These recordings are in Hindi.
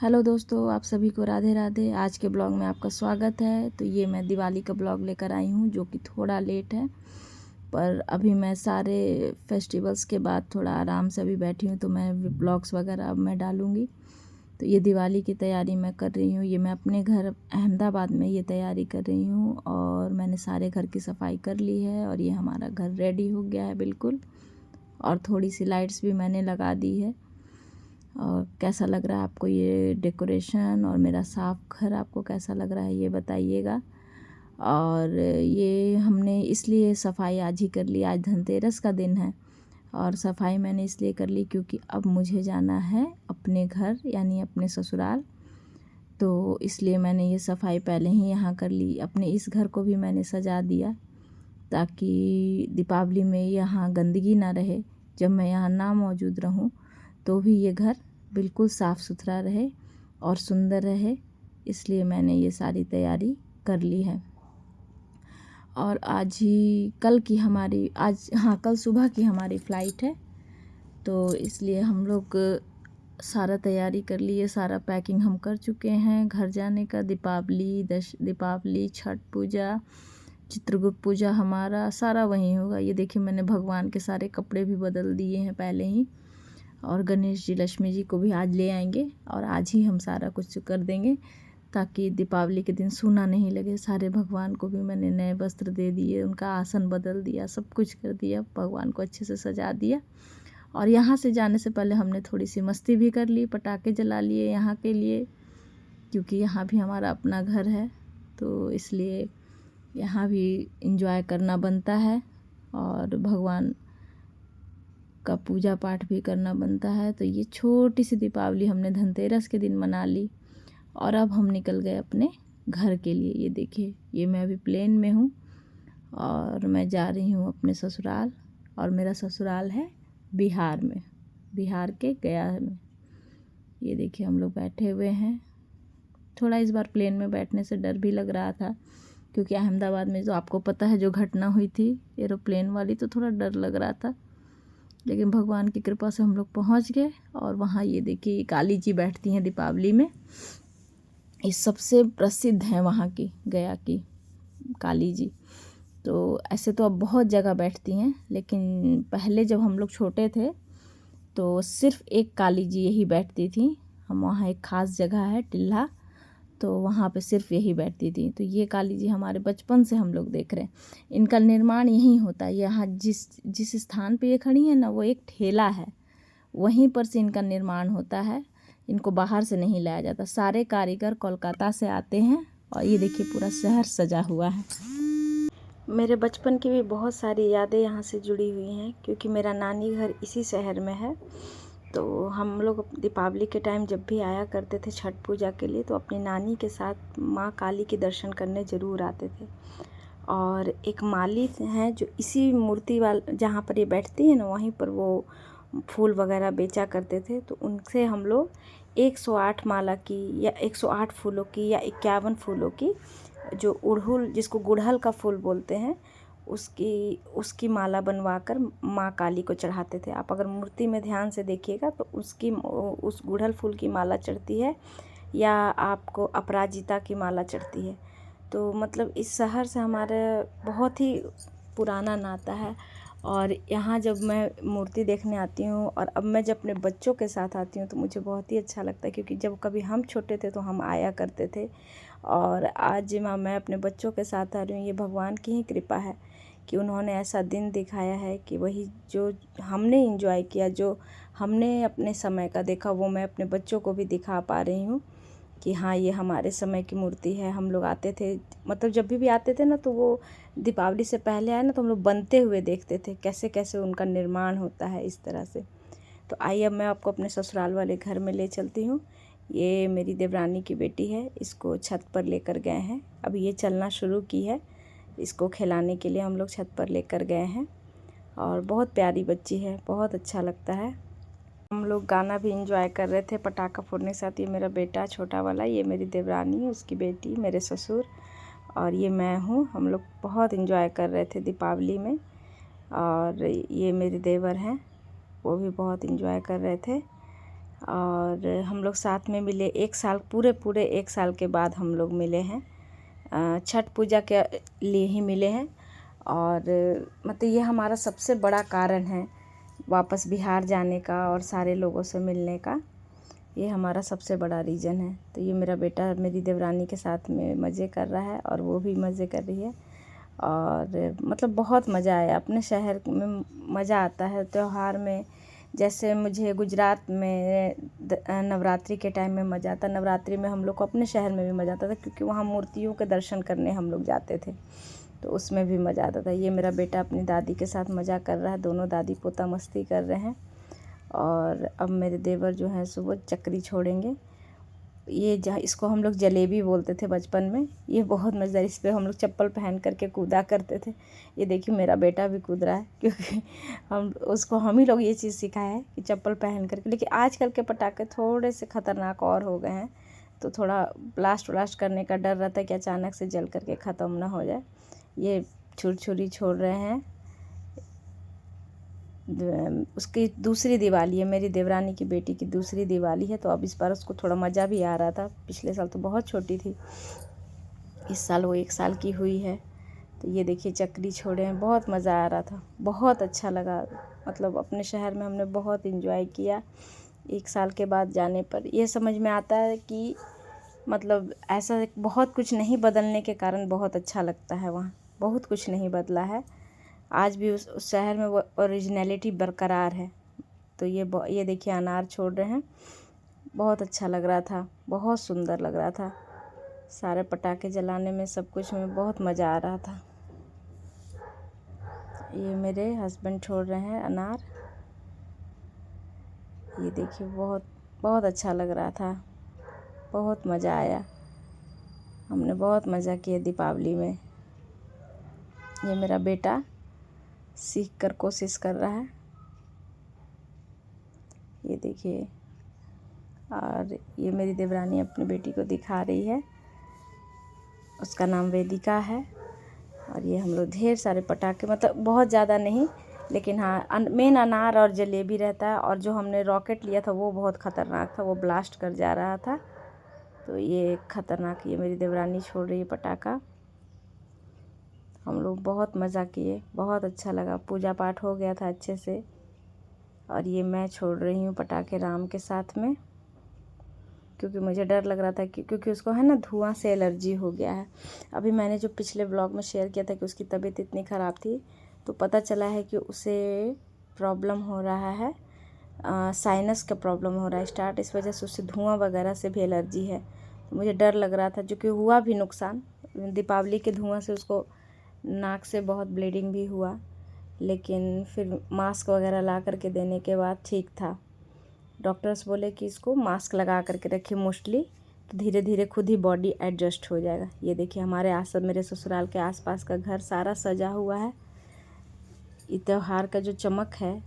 हेलो दोस्तों, आप सभी को राधे राधे। आज के ब्लॉग में आपका स्वागत है। तो ये मैं दिवाली का ब्लॉग लेकर आई हूँ, जो कि थोड़ा लेट है, पर अभी मैं सारे फेस्टिवल्स के बाद थोड़ा आराम से अभी बैठी हूँ, तो मैं ब्लॉग्स वगैरह अब मैं डालूँगी। तो ये दिवाली की तैयारी मैं कर रही हूँ। ये मैं अपने घर अहमदाबाद में ये तैयारी कर रही हूँ, और मैंने सारे घर की सफाई कर ली है, और ये हमारा घर रेडी हो गया है बिल्कुल। और थोड़ी सी लाइट्स भी मैंने लगा दी है। और कैसा लग रहा है आपको ये डेकोरेशन, और मेरा साफ घर आपको कैसा लग रहा है ये बताइएगा। और ये हमने इसलिए सफाई आज ही कर ली, आज धनतेरस का दिन है, और सफाई मैंने इसलिए कर ली क्योंकि अब मुझे जाना है अपने घर यानी अपने ससुराल। तो इसलिए मैंने ये सफाई पहले ही यहाँ कर ली। अपने इस घर को भी मैंने सजा दिया ताकि दीपावली में यहाँ गंदगी ना रहे। जब मैं यहाँ ना मौजूद रहूँ तो भी ये घर बिल्कुल साफ़ सुथरा रहे और सुंदर रहे, इसलिए मैंने ये सारी तैयारी कर ली है। और आज ही कल सुबह की हमारी फ़्लाइट है, तो इसलिए हम लोग सारा तैयारी कर लिए, सारा पैकिंग हम कर चुके हैं घर जाने का। दीपावली, छठ पूजा, चित्रगुप्त पूजा हमारा सारा वहीं होगा। ये देखिए, मैंने भगवान के सारे कपड़े भी बदल दिए हैं पहले ही, और गणेश जी, लक्ष्मी जी को भी आज ले आएंगे, और आज ही हम सारा कुछ कर देंगे ताकि दीपावली के दिन सूना नहीं लगे। सारे भगवान को भी मैंने नए वस्त्र दे दिए, उनका आसन बदल दिया, सब कुछ कर दिया, भगवान को अच्छे से सजा दिया। और यहाँ से जाने से पहले हमने थोड़ी सी मस्ती भी कर ली, पटाखे जला लिए यहाँ के लिए, क्योंकि यहाँ भी हमारा अपना घर है, तो इसलिए यहाँ भी इंजॉय करना बनता है, और भगवान का पूजा पाठ भी करना बनता है। तो ये छोटी सी दीपावली हमने धनतेरस के दिन मना ली, और अब हम निकल गए अपने घर के लिए। ये देखिए, ये मैं अभी प्लेन में हूँ और मैं जा रही हूँ अपने ससुराल, और मेरा ससुराल है बिहार में, बिहार के गया में। ये देखिए, हम लोग बैठे हुए हैं। थोड़ा इस बार प्लेन में बैठने से डर भी लग रहा था, क्योंकि अहमदाबाद में जो आपको पता है जो घटना हुई थी एरोप्लेन वाली, तो थोड़ा डर लग रहा था, लेकिन भगवान की कृपा से हम लोग पहुंच गए। और वहाँ ये देखिए, काली जी बैठती हैं दीपावली में। ये सबसे प्रसिद्ध हैं वहाँ की, गया की काली जी। तो ऐसे तो अब बहुत जगह बैठती हैं, लेकिन पहले जब हम लोग छोटे थे तो सिर्फ एक काली जी यही बैठती थी। हम वहाँ एक ख़ास जगह है टिल्हा, तो वहाँ पे सिर्फ यही बैठती थी। तो ये काली जी हमारे बचपन से हम लोग देख रहे हैं। इनका निर्माण यहीं होता है। यहाँ जिस स्थान पे ये खड़ी है ना, वो एक ठेला है, वहीं पर से इनका निर्माण होता है। इनको बाहर से नहीं लाया जाता। सारे कारीगर कोलकाता से आते हैं, और ये देखिए पूरा शहर सजा हुआ है। मेरे बचपन की भी बहुत सारी यादें यहाँ से जुड़ी हुई हैं, क्योंकि मेरा नानी घर इसी शहर में है। तो हम लोग दीपावली के टाइम जब भी आया करते थे छठ पूजा के लिए, तो अपनी नानी के साथ माँ काली के दर्शन करने ज़रूर आते थे। और एक माली हैं जो इसी मूर्ति जहाँ पर ये बैठती है ना, वहीं पर वो फूल वगैरह बेचा करते थे। तो उनसे हम लोग 108 माला की, या 108 फूलों की, या 51 फूलों की, जो उड़हुल जिसको गुड़हल का फूल बोलते हैं, उसकी माला बनवाकर माँ काली को चढ़ाते थे। आप अगर मूर्ति में ध्यान से देखिएगा तो उस गुड़हल फूल की माला चढ़ती है, या आपको अपराजिता की माला चढ़ती है। तो मतलब इस शहर से हमारा बहुत ही पुराना नाता है। और यहाँ जब मैं मूर्ति देखने आती हूँ, और अब मैं जब अपने बच्चों के साथ आती हूँ, तो मुझे बहुत ही अच्छा लगता है, क्योंकि जब कभी हम छोटे थे तो हम आया करते थे, और आज मैं अपने बच्चों के साथ आ रही हूँ। ये भगवान की ही कृपा है कि उन्होंने ऐसा दिन दिखाया है कि वही जो हमने एंजॉय किया, जो हमने अपने समय का देखा, वो मैं अपने बच्चों को भी दिखा पा रही हूँ कि हाँ, ये हमारे समय की मूर्ति है। हम लोग आते थे, मतलब जब भी आते थे ना, तो वो दीपावली से पहले आए ना, तो हम लोग बनते हुए देखते थे कैसे कैसे उनका निर्माण होता है इस तरह से। तो आइए, अब मैं आपको अपने ससुराल वाले घर में ले चलती हूँ। ये मेरी देवरानी की बेटी है, इसको छत पर लेकर गए हैं। अब ये चलना शुरू की है, इसको खिलाने के लिए हम लोग छत पर लेकर गए हैं, और बहुत प्यारी बच्ची है, बहुत अच्छा लगता है। हम लोग गाना भी इंजॉय कर रहे थे पटाखा फोड़ने के साथ। ये मेरा बेटा छोटा वाला, ये मेरी देवरानी, उसकी बेटी, मेरे ससुर, और ये मैं हूँ। हम लोग बहुत इंजॉय कर रहे थे दीपावली में। और ये मेरे देवर हैं, वो भी बहुत इंजॉय कर रहे थे। और हम लोग साथ में मिले 1 साल, पूरे 1 साल के बाद हम लोग मिले हैं। छठ पूजा के लिए ही मिले हैं। और मतलब ये हमारा सबसे बड़ा कारण है वापस बिहार जाने का और सारे लोगों से मिलने का। ये हमारा सबसे बड़ा रीज़न है। तो ये मेरा बेटा मेरी देवरानी के साथ में मज़े कर रहा है और वो भी मज़े कर रही है। और मतलब बहुत मज़ा आया। अपने शहर में मज़ा आता है त्यौहार में। जैसे मुझे गुजरात में नवरात्रि के टाइम में मज़ा आता। नवरात्रि में हम लोग को अपने शहर में भी मज़ा आता था, क्योंकि वहाँ मूर्तियों के दर्शन करने हम लोग जाते थे, तो उसमें भी मज़ा आता था। ये मेरा बेटा अपनी दादी के साथ मज़ा कर रहा है। दोनों दादी पोता मस्ती कर रहे हैं। और अब मेरे देवर जो हैं सो वो चक्री छोड़ेंगे। ये जहाँ इसको हम लोग जलेबी बोलते थे बचपन में। ये बहुत मज़ेदार, इस पे हम लोग चप्पल पहन करके कूदा करते थे। ये देखिए मेरा बेटा भी कूद रहा है, क्योंकि हम ही लोग ये चीज़ सिखाया है कि चप्पल पहन करके। लेकिन आजकल के पटाखे थोड़े से ख़तरनाक और हो गए हैं, तो थोड़ा ब्लास्ट व्लास्ट करने का डर रहता है कि अचानक से जल करके ख़त्म ना हो जाए। ये छुरछुरी छोड़ रहे हैं। उसकी दूसरी दिवाली है, मेरी देवरानी की बेटी की दूसरी दिवाली है, तो अब इस बार उसको थोड़ा मज़ा भी आ रहा था। पिछले साल तो बहुत छोटी थी, इस साल वो 1 साल की हुई है। तो ये देखिए चक्री छोड़े हैं, बहुत मज़ा आ रहा था, बहुत अच्छा लगा। मतलब अपने शहर में हमने बहुत इन्जॉय किया। 1 साल के बाद जाने पर ये समझ में आता है कि मतलब ऐसा बहुत कुछ नहीं बदलने के कारण बहुत अच्छा लगता है। वहाँ बहुत कुछ नहीं बदला है, आज भी उस शहर में वो ओरिजिनलिटी बरकरार है। तो ये देखिए अनार छोड़ रहे हैं, बहुत अच्छा लग रहा था, बहुत सुंदर लग रहा था। सारे पटाखे जलाने में, सब कुछ में बहुत मज़ा आ रहा था। ये मेरे हस्बैंड छोड़ रहे हैं अनार। ये देखिए बहुत बहुत अच्छा लग रहा था, बहुत मज़ा आया। हमने बहुत मज़ा किया दीपावली में। ये मेरा बेटा सीख कर कोशिश कर रहा है, ये देखिए। और ये मेरी देवरानी अपनी बेटी को दिखा रही है, उसका नाम वेदिका है। और ये हम लोग ढेर सारे पटाखे, मतलब बहुत ज़्यादा नहीं, लेकिन हाँ मेन अनार और जलेबी रहता है। और जो हमने रॉकेट लिया था वो बहुत ख़तरनाक था, वो ब्लास्ट कर जा रहा था, तो ये ख़तरनाक। ये मेरी देवरानी छोड़ रही है पटाखा। हम लोग बहुत मज़ा किए, बहुत अच्छा लगा, पूजा पाठ हो गया था अच्छे से। और ये मैं छोड़ रही हूँ पटाखे राम के साथ में, क्योंकि मुझे डर लग रहा था कि क्योंकि उसको है ना धुआं से एलर्जी हो गया है। अभी मैंने जो पिछले ब्लॉग में शेयर किया था कि उसकी तबीयत इतनी ख़राब थी, तो पता चला है कि उसे प्रॉब्लम हो रहा है, साइनस का प्रॉब्लम हो रहा है स्टार्ट, इस वजह से उसे धुआं वगैरह से भी एलर्जी है। तो मुझे डर लग रहा था, जो कि हुआ भी नुकसान। दीपावली के धुआं से उसको नाक से बहुत ब्लीडिंग भी हुआ, लेकिन फिर मास्क वगैरह ला करके देने के बाद ठीक था। डॉक्टर्स बोले कि इसको मास्क लगा करके रखिए मोस्टली, तो धीरे धीरे खुद ही बॉडी एडजस्ट हो जाएगा। ये देखिए हमारे मेरे ससुराल के आसपास का घर सारा सजा हुआ है। ये त्यौहार का जो चमक है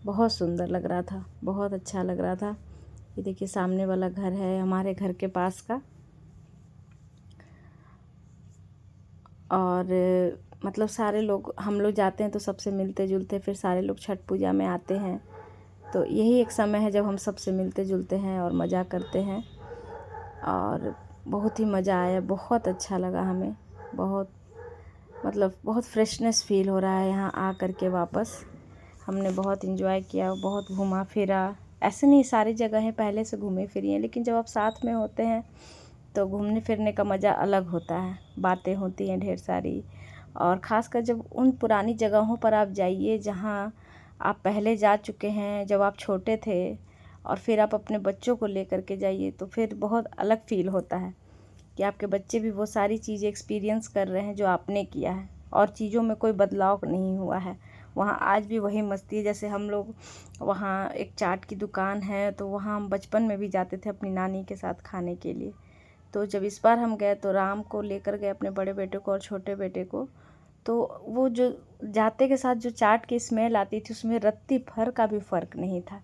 बहुत सुंदर लग रहा था, बहुत अच्छा लग रहा था। ये देखिए सामने वाला घर है हमारे घर के पास का। और मतलब सारे लोग, हम लोग जाते हैं तो सबसे मिलते जुलते, फिर सारे लोग छठ पूजा में आते हैं। तो यही एक समय है जब हम सबसे मिलते जुलते हैं और मज़ा करते हैं। और बहुत ही मज़ा आया, बहुत अच्छा लगा हमें, बहुत मतलब बहुत फ्रेशनेस फील हो रहा है यहाँ आ कर के वापस। हमने बहुत इन्जॉय किया, बहुत घूमा फिरा। ऐसे नहीं सारी जगहें पहले से घूमे फिरी हैं, लेकिन जब आप साथ में होते हैं तो घूमने फिरने का मज़ा अलग होता है, बातें होती हैं ढेर सारी। और ख़ासकर जब उन पुरानी जगहों पर आप जाइए जहाँ आप पहले जा चुके हैं, जब आप छोटे थे, और फिर आप अपने बच्चों को लेकर के जाइए, तो फिर बहुत अलग फ़ील होता है कि आपके बच्चे भी वो सारी चीज़ें एक्सपीरियंस कर रहे हैं जो आपने किया है, और चीज़ों में कोई बदलाव नहीं हुआ है। वहाँ आज भी वही मस्ती है। जैसे हम लोग वहाँ एक चाट की दुकान है, तो वहाँ हम बचपन में भी जाते थे अपनी नानी के साथ खाने के लिए। तो जब इस बार हम गए तो राम को लेकर गए, अपने बड़े बेटे को और छोटे बेटे को, तो वो जो जाते के साथ जो चाट की स्मेल आती थी उसमें रत्ती भर का भी फ़र्क नहीं था।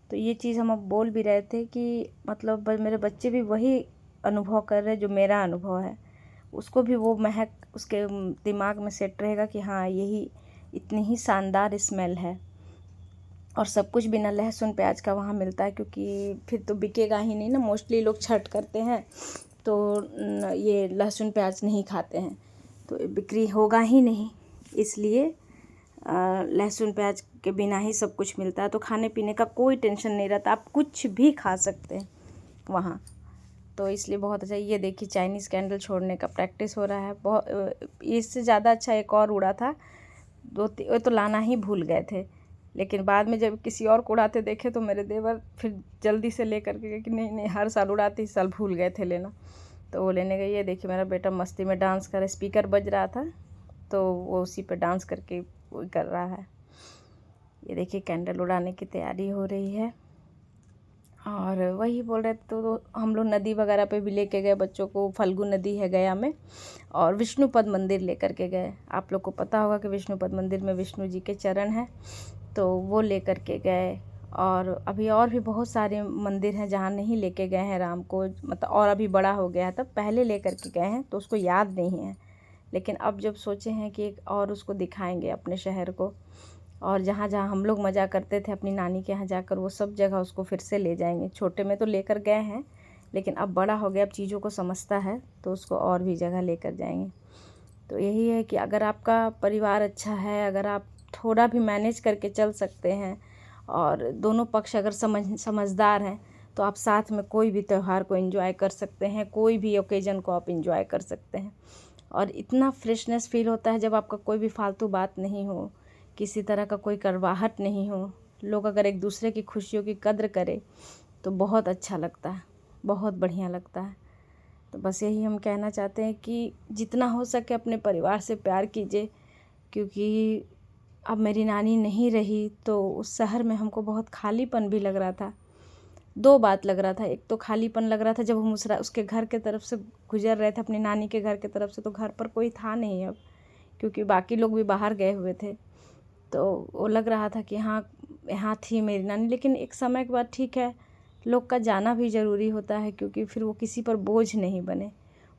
तो ये चीज़ हम अब बोल भी रहे थे कि मतलब मेरे बच्चे भी वही अनुभव कर रहे हैं जो मेरा अनुभव है। उसको भी वो महक उसके दिमाग में सेट रहेगा कि हाँ यही इतनी ही शानदार स्मेल है। और सब कुछ बिना लहसुन प्याज का वहाँ मिलता है, क्योंकि फिर तो बिकेगा ही नहीं ना। मोस्टली लोग छठ करते हैं तो ये लहसुन प्याज नहीं खाते हैं, तो बिक्री होगा ही नहीं, इसलिए लहसुन प्याज के बिना ही सब कुछ मिलता है। तो खाने पीने का कोई टेंशन नहीं रहता, आप कुछ भी खा सकते हैं वहाँ। तो इसलिए बहुत अच्छा। ये देखिए चाइनीज़ कैंडल छोड़ने का प्रैक्टिस हो रहा है। बहुत इससे ज़्यादा अच्छा एक और उड़ा था, वो तो लाना ही भूल गए थे, लेकिन बाद में जब किसी और को उड़ाते देखे तो मेरे देवर फिर जल्दी से ले करके गए कि नहीं नहीं, हर साल उड़ाते, इस साल भूल गए थे लेना, तो वो लेने गए। ये देखिए मेरा बेटा मस्ती में डांस कर, स्पीकर बज रहा था तो वो उसी पे डांस करके वो कर रहा है। ये देखिए कैंडल उड़ाने की तैयारी हो रही है। और वही बोल रहे थे, तो हम लोग नदी वगैरह पे भी लेके गए बच्चों को। फल्गु नदी है गया में, और विष्णुपद मंदिर लेकर के गए। आप लोग को पता होगा कि विष्णुपद मंदिर में विष्णु जी के चरण हैं, तो वो लेकर के गए। और अभी और भी बहुत सारे मंदिर हैं जहाँ नहीं लेके गए हैं राम को, मतलब और अभी बड़ा हो गया है, तब पहले लेकर के गए हैं तो उसको याद नहीं है, लेकिन अब जब सोचे हैं कि एक और उसको दिखाएंगे अपने शहर को, और जहाँ जहाँ हम लोग मज़ा करते थे अपनी नानी के यहाँ जाकर, वो सब जगह उसको फिर से ले जाएंगे। छोटे में तो लेकर गए हैं, लेकिन अब बड़ा हो गया, अब चीज़ों को समझता है, तो उसको और भी जगह लेकर जाएंगे। तो यही है कि अगर आपका परिवार अच्छा है, अगर आप थोड़ा भी मैनेज करके चल सकते हैं, और दोनों पक्ष अगर समझदार हैं, तो आप साथ में कोई भी त्यौहार को एंजॉय कर सकते हैं, कोई भी ओकेजन को आप एंजॉय कर सकते हैं। और इतना फ्रेशनेस फील होता है जब आपका कोई भी फालतू बात नहीं हो, किसी तरह का कोई कड़वाहट नहीं हो, लोग अगर एक दूसरे की खुशियों की कद्र करें तो बहुत अच्छा लगता है, बहुत बढ़िया लगता है। तो बस यही हम कहना चाहते हैं कि जितना हो सके अपने परिवार से प्यार कीजिए, क्योंकि अब मेरी नानी नहीं रही तो उस शहर में हमको बहुत खालीपन भी लग रहा था। दो बात लग रहा था, एक तो खालीपन लग रहा था जब हम उसके घर के तरफ से गुजर रहे थे, अपनी नानी के घर के तरफ से, तो घर पर कोई था नहीं अब, क्योंकि बाकी लोग भी बाहर गए हुए थे। तो वो लग रहा था कि हाँ यहाँ थी मेरी नानी, लेकिन एक समय के बाद ठीक है, लोग का जाना भी ज़रूरी होता है, क्योंकि फिर वो किसी पर बोझ नहीं बने,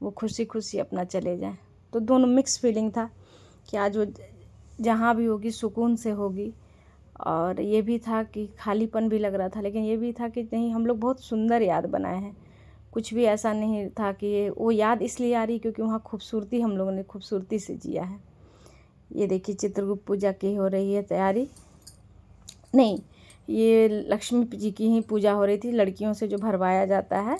वो खुशी खुशी अपना चले जाएं। तो दोनों मिक्स फीलिंग था कि आज वो जहाँ भी होगी सुकून से होगी, और ये भी था कि खालीपन भी लग रहा था, लेकिन ये भी था कि नहीं, हम लोग बहुत सुंदर याद बनाए हैं। कुछ भी ऐसा नहीं था कि वो याद इसलिए आ रही क्योंकि वहाँ खूबसूरती हम लोगों ने खूबसूरती से जिया है। ये देखिए चित्रगुप्त पूजा की हो रही है तैयारी, नहीं ये लक्ष्मी जी की ही पूजा हो रही थी। लड़कियों से जो भरवाया जाता है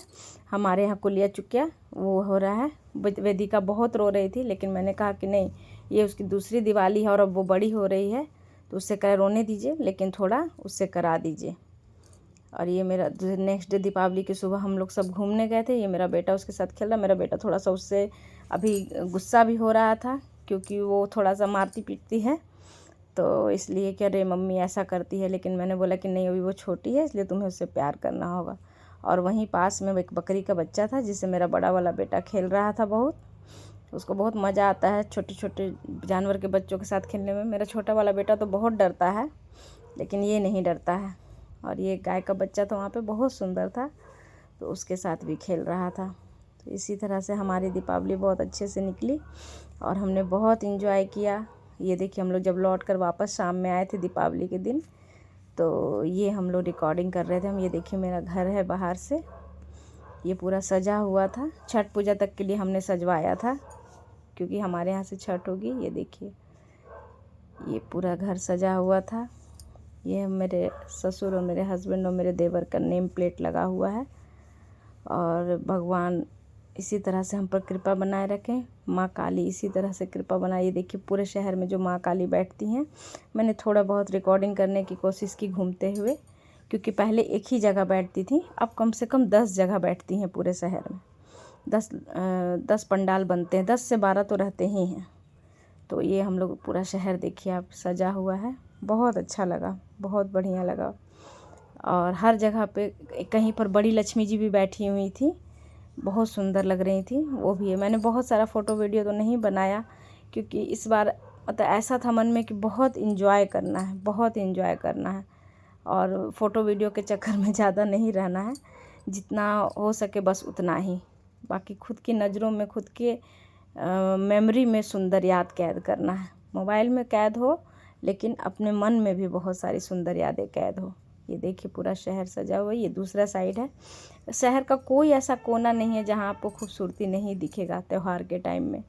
हमारे यहाँ कुलिया चुकिया, वो हो रहा है। वेदिका बहुत रो रही थी, लेकिन मैंने कहा कि नहीं, ये उसकी दूसरी दिवाली है और अब वो बड़ी हो रही है, तो उससे कह रोने दीजिए, लेकिन थोड़ा उससे करा दीजिए। और ये मेरा नेक्स्ट डे दीपावली की सुबह हम लोग सब घूमने गए थे। ये मेरा बेटा उसके साथ खेल रहा। मेरा बेटा थोड़ा सा उससे अभी गुस्सा भी हो रहा था, क्योंकि वो थोड़ा सा मारती पीटती है, तो इसलिए कि अरे मम्मी ऐसा करती है, लेकिन मैंने बोला कि नहीं, अभी वो छोटी है, इसलिए तुम्हें उससे प्यार करना होगा। और वहीं पास में एक बकरी का बच्चा था जिससे मेरा बड़ा वाला बेटा खेल रहा था बहुत। उसको बहुत मज़ा आता है छोटे छोटे जानवर के बच्चों के साथ खेलने में। मेरा छोटा वाला बेटा तो बहुत डरता है, लेकिन ये नहीं डरता है। और ये गाय का बच्चा तो वहाँ पे बहुत सुंदर था, तो उसके साथ भी खेल रहा था। तो इसी तरह से हमारी दीपावली बहुत अच्छे से निकली और हमने बहुत इंजॉय किया। ये देखिए हम लोग जब लौट कर वापस शाम में आए थे दीपावली के दिन, तो ये हम लोग रिकॉर्डिंग कर रहे थे हम। ये देखिए मेरा घर है बाहर से, ये पूरा सजा हुआ था। छठ पूजा तक के लिए हमने सजवाया था, क्योंकि हमारे यहाँ से छठ होगी। ये देखिए ये पूरा घर सजा हुआ था। ये मेरे ससुर और मेरे हस्बैंड और मेरे देवर का नेम प्लेट लगा हुआ है। और भगवान इसी तरह से हम पर कृपा बनाए रखें, माँ काली इसी तरह से कृपा बनाए। ये देखिए पूरे शहर में जो माँ काली बैठती हैं, मैंने थोड़ा बहुत रिकॉर्डिंग करने की कोशिश की घूमते हुए, क्योंकि पहले एक ही जगह बैठती थी, अब कम से कम 10 जगह बैठती हैं पूरे शहर में। 10 पंडाल बनते हैं, 10 से 12 तो रहते ही हैं। तो ये हम लोग पूरा शहर देखिए आप सजा हुआ है, बहुत अच्छा लगा, बहुत बढ़िया लगा। और हर जगह पे कहीं पर बड़ी लक्ष्मी जी भी बैठी हुई थी, बहुत सुंदर लग रही थी वो भी है। मैंने बहुत सारा फ़ोटो वीडियो तो नहीं बनाया, क्योंकि इस बार मतलब ऐसा था मन में कि बहुत इन्जॉय करना है, बहुत इन्जॉय करना है, और फ़ोटो वीडियो के चक्कर में ज़्यादा नहीं रहना है, जितना हो सके बस उतना ही। बाकी खुद की नज़रों में, खुद के मेमोरी में सुंदर याद कैद करना है। मोबाइल में कैद हो, लेकिन अपने मन में भी बहुत सारी सुंदर यादें कैद हो। ये देखिए पूरा शहर सजा हुआ है, ये दूसरा साइड है। शहर का कोई ऐसा कोना नहीं है जहाँ आपको खूबसूरती नहीं दिखेगा। त्यौहार के टाइम में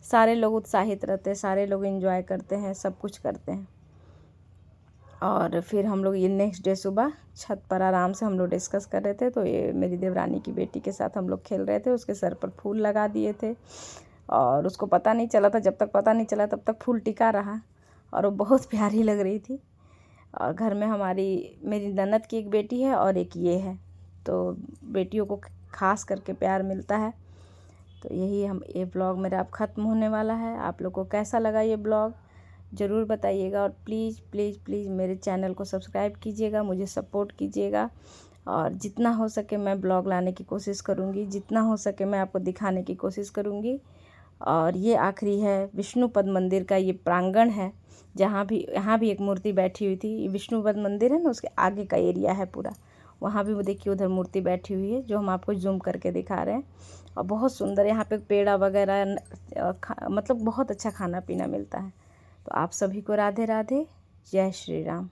सारे लोग उत्साहित रहते हैं, सारे लोग एंजॉय करते हैं, सब कुछ करते हैं। और फिर हम लोग ये नेक्स्ट डे सुबह छत पर आराम से हम लोग डिस्कस कर रहे थे, तो ये मेरी देवरानी की बेटी के साथ हम लोग खेल रहे थे। उसके सर पर फूल लगा दिए थे और उसको पता नहीं चला था, जब तक पता नहीं चला तब तक फूल टिका रहा और वो बहुत प्यारी लग रही थी। और घर में मेरी ननद की एक बेटी है और एक ये है, तो बेटियों को खास करके प्यार मिलता है। तो ये ब्लॉग मेरा अब ख़त्म होने वाला है। आप लोग को कैसा लगा ये ब्लॉग ज़रूर बताइएगा, और प्लीज़ प्लीज़ प्लीज़ मेरे चैनल को सब्सक्राइब कीजिएगा, मुझे सपोर्ट कीजिएगा। और जितना हो सके मैं ब्लॉग लाने की कोशिश करूँगी, जितना हो सके मैं आपको दिखाने की कोशिश करूँगी। और ये आखिरी है विष्णुपद मंदिर का ये प्रांगण है, यहाँ भी एक मूर्ति बैठी हुई थी। विष्णुपद मंदिर है ना, उसके आगे का एरिया है पूरा, वहाँ भी वो देखिए उधर मूर्ति बैठी हुई है, जो हम आपको जूम करके दिखा रहे हैं। और बहुत सुंदर यहाँ पे पेड़ा वगैरह मतलब बहुत अच्छा खाना पीना मिलता है। तो आप सभी को राधे राधे, जय श्री राम।